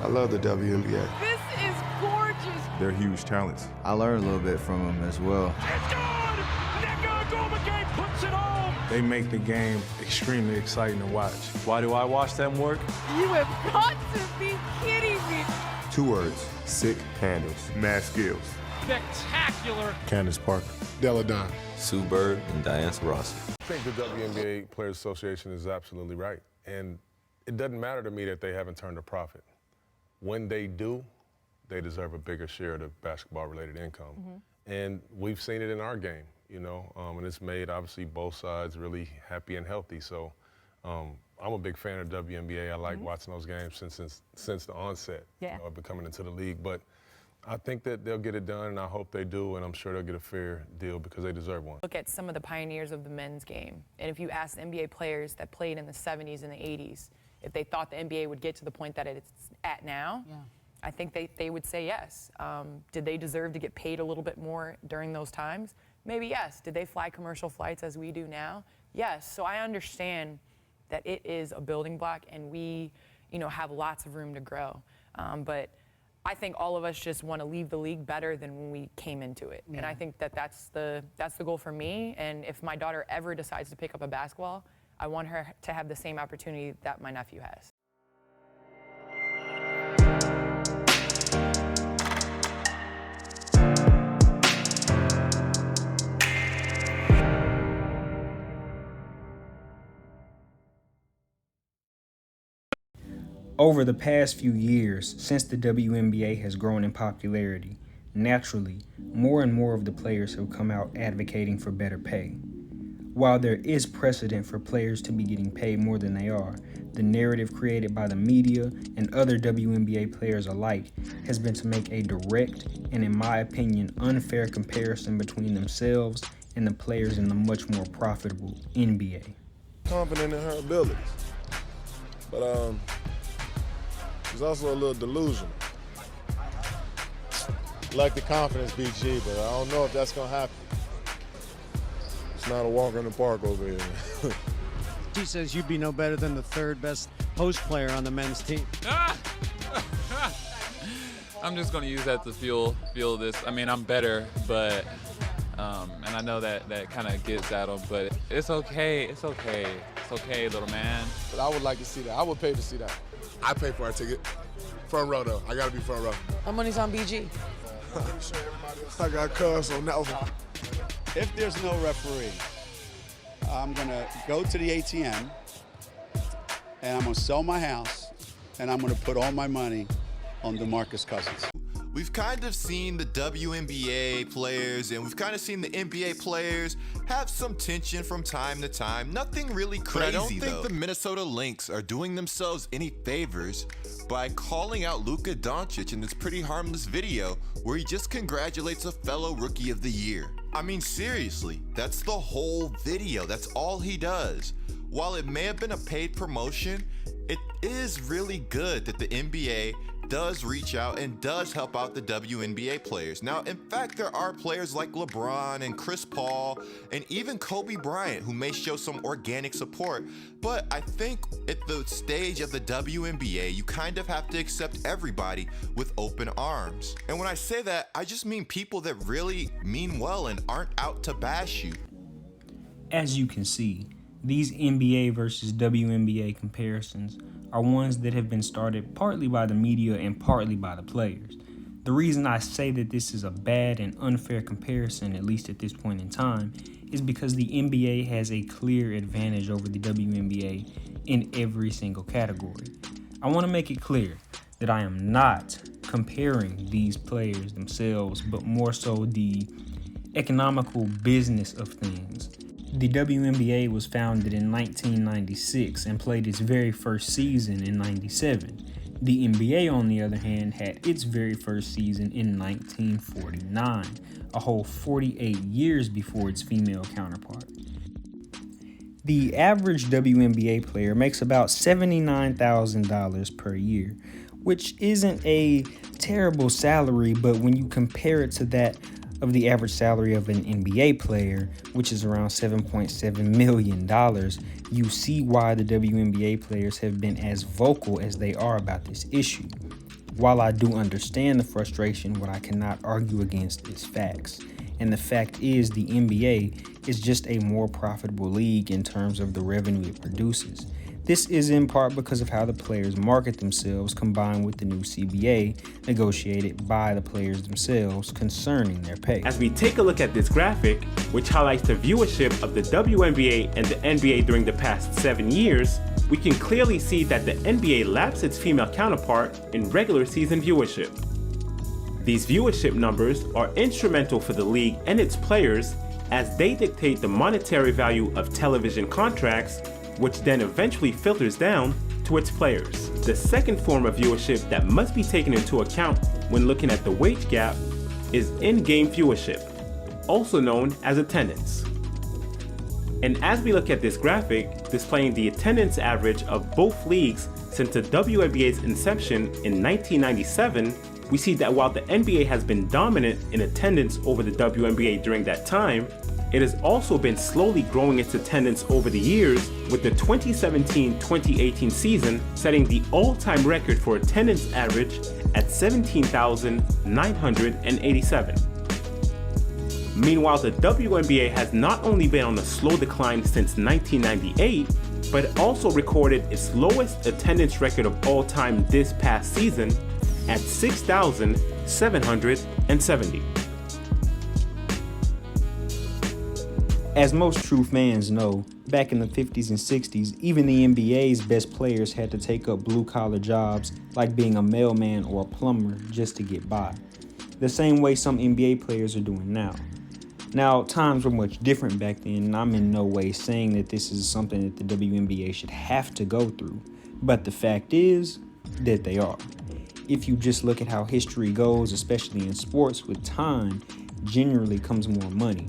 I love the WNBA. This is gorgeous. They're huge talents. I learned a little bit from them as well. It's good. Nneka Ogwumike puts it home. They make the game extremely exciting to watch. Why do I watch them work? You have got to be kidding me. 2 words, sick handles. Mad skills. Spectacular. Candace Parker. Della Don. Sue Bird and Diane Taurasi. I think the WNBA Players Association is absolutely right. And it doesn't matter to me that they haven't turned a profit. When they do, they deserve a bigger share of the basketball-related income. And we've seen it in our game, you know, and it's made, obviously, both sides really happy and healthy. So I'm a big fan of WNBA. I like watching those games since the onset of coming into the league. But I think that they'll get it done, and I hope they do, and I'm sure they'll get a fair deal because they deserve one. Look at some of the pioneers of the men's game, and if you ask NBA players that played in the 70s and the 80s if they thought the NBA would get to the point that it's at now, I think they would say yes. Did they deserve to get paid a little bit more during those times? Maybe yes. Did they fly commercial flights as we do now? Yes. So I understand that it is a building block, and we, have lots of room to grow. But I think all of us just want to leave the league better than when we came into it. And I think that's the goal for me. And if my daughter ever decides to pick up a basketball, I want her to have the same opportunity that my nephew has. Over the past few years, since the WNBA has grown in popularity, naturally, more and more of the players have come out advocating for better pay. While there is precedent for players to be getting paid more than they are, the narrative created by the media and other WNBA players alike has been to make a direct and, in my opinion, unfair comparison between themselves and the players in the much more profitable NBA. Confident in her abilities. But she's also a little delusional. Like the confidence, BG, but I don't know if that's gonna happen. It's not a walk in the park over here. She says you'd be no better than the 3rd best post player on the men's team. I'm just going to use that to fuel this. I mean, I'm better, but and I know that kind of gets at them, but it's okay. It's okay. It's okay, little man. But I would like to see that. I would pay to see that. I pay for our ticket. Front row, though. I got to be front row. My money's on BG. I got cuz on that one. If there's no referee, I'm going to go to the ATM, and I'm going to sell my house, and I'm going to put all my money on DeMarcus Cousins. We've kind of seen the WNBA players and we've kind of seen the NBA players have some tension from time to time. Nothing really crazy, but I don't think the Minnesota Lynx are doing themselves any favors by calling out Luka Doncic in this pretty harmless video where he just congratulates a fellow Rookie of the Year. I mean, seriously, that's the whole video. That's all he does. While it may have been a paid promotion, it is really good that the NBA does reach out and does help out the WNBA players. Now, in fact, there are players like LeBron and Chris Paul and even Kobe Bryant who may show some organic support, but I think at the stage of the WNBA, you kind of have to accept everybody with open arms. And when I say that, I just mean people that really mean well and aren't out to bash you. As you can see, these NBA versus WNBA comparisons are ones that have been started partly by the media and partly by the players. The reason I say that this is a bad and unfair comparison, at least at this point in time, is because the NBA has a clear advantage over the WNBA in every single category. I want to make it clear that I am not comparing these players themselves, but more so the economical business of things. The WNBA was founded in 1996 and played its very first season in 97. The NBA, on the other hand, had its very first season in 1949, a whole 48 years before its female counterpart. The average WNBA player makes about $79,000 per year, which isn't a terrible salary, but when you compare it to that of the average salary of an NBA player, which is around $7.7 million, you see why the WNBA players have been as vocal as they are about this issue. While I do understand the frustration, what I cannot argue against is facts. And the fact is the NBA is just a more profitable league in terms of the revenue it produces. This is in part because of how the players market themselves combined with the new CBA negotiated by the players themselves concerning their pay. As we take a look at this graphic, which highlights the viewership of the WNBA and the NBA during the past 7 years, we can clearly see that the NBA laps its female counterpart in regular season viewership. These viewership numbers are instrumental for the league and its players as they dictate the monetary value of television contracts, which then eventually filters down to its players. The second form of viewership that must be taken into account when looking at the wage gap is in-game viewership, also known as attendance. And as we look at this graphic displaying the attendance average of both leagues since the WNBA's inception in 1997, we see that while the NBA has been dominant in attendance over the WNBA during that time, it has also been slowly growing its attendance over the years, with the 2017-2018 season setting the all-time record for attendance average at 17,987. Meanwhile, the WNBA has not only been on a slow decline since 1998, but it also recorded its lowest attendance record of all time this past season at 6,770. As most true fans know, back in the 50s and 60s, even the NBA's best players had to take up blue-collar jobs like being a mailman or a plumber just to get by. The same way some NBA players are doing now. Now, times were much different back then, and I'm in no way saying that this is something that the WNBA should have to go through, but the fact is that they are. If you just look at how history goes, especially in sports, with time generally comes more money.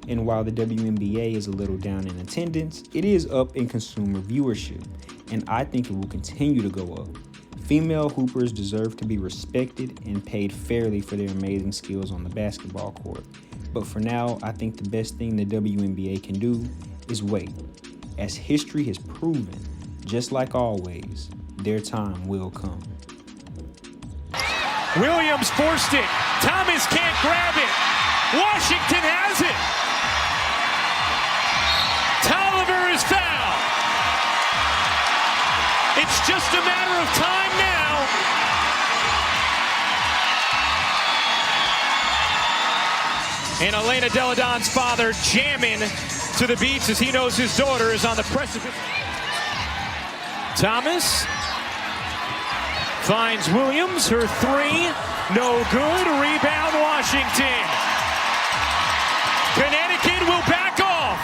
And while the WNBA is a little down in attendance, it is up in consumer viewership, and I think it will continue to go up. Female hoopers deserve to be respected and paid fairly for their amazing skills on the basketball court. But for now, I think the best thing the WNBA can do is wait. As history has proven, just like always, their time will come. Williams forced it. Thomas can't grab it. Washington has it. Tolliver is fouled. It's just a matter of time now. And Elena Delle Donne's father jamming to the beats as he knows his daughter is on the precipice. Thomas finds Williams, her three, no good. Rebound Washington. Connecticut will back off.